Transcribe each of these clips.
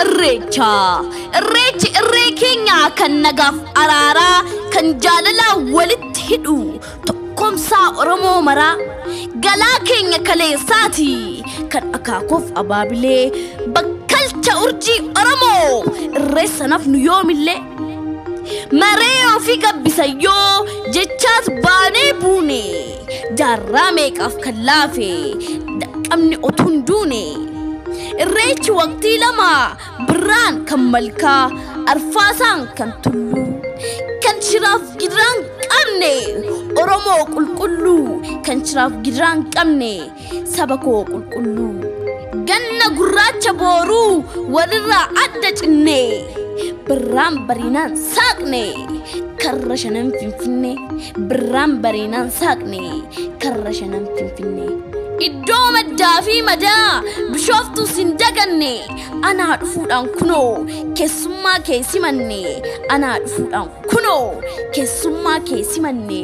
irreecha irreechi irree keenya kan nagaaf araara kan jaalala walitti hidhu tokkomsaa Oromoo maraa galaa keenya kaleessaati kan akaakuuf abaabilee bakkalcha urjii Oromoo irreessa nafnu yoomillee maree ofii gabbisayyoo jechaas baanee buune jaarraa meeqaaf kan laafe daqamni otuun duune irreechi waqtii lama birraan kan malkaa arfaasaan kan tullu kan shiraaf gidiraan qabne Oromoo qulqulluu kan shiraaf gidiraan qabne saba koo qulqulluu ganna gurraacha booruu walirraa adda cinne birraan bariinaan saaqne karra shanan finfinne birraan bariinaan saaqne karra shanan finfinne iddoo maddaa fi madaa bishooftuu sin daganne anaa dhufuudhaan kunoo keessummaa kee simanne anaa dhufuudhaan kunoo keessummaa kee simanne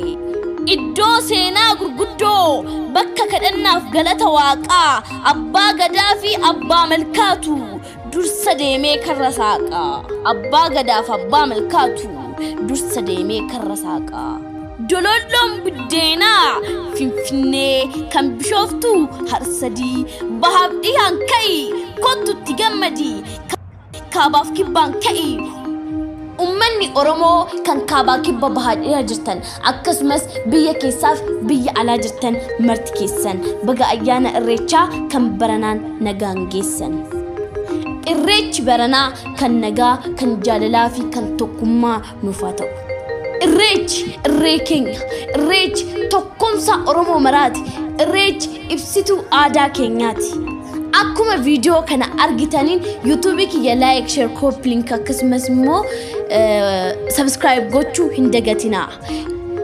iddoo seenaa gurguddoo bakka kadhannaaf galata waaqaa abbaa gadaa fi abbaa malkaatu dursa deemee karra saaqaa abbaa gadaaf abbaa malkaatu dursa deemee karra saaqaa dololloon biddeenaa finfinnee kan bishooftu harsadii bahaaf dhiyaan ka'i kottutti gammadii kaabaaf kibbaan ka'i ummanni Oromoo kan kaabaa kibba bahaa dhiyaa jirtan akkasumas biyya keessaaf biyya alaa jirtan marti keessan baga ayyaana irreechaa kan baranaan nagaan geessan irreechi baranaa kan nagaa kan jaalalaa fi kan tokkummaa nuuf haa ta'u irreechi irree keenya irreechi tokkumsa Oromoo maraati irreechi ibsituu aadaa keenyaati akkuma viidiyoo kana argitaniin YouTube kiyya like share copy link akkasumas immoo subscribe gochuu hin dagatinaa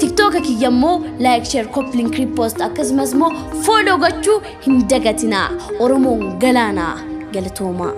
TikTok kiyya immoo like share copy link repost akkasumas immoo follow gochuu hin dagatinaa Oromoon galaanaa galatoomaa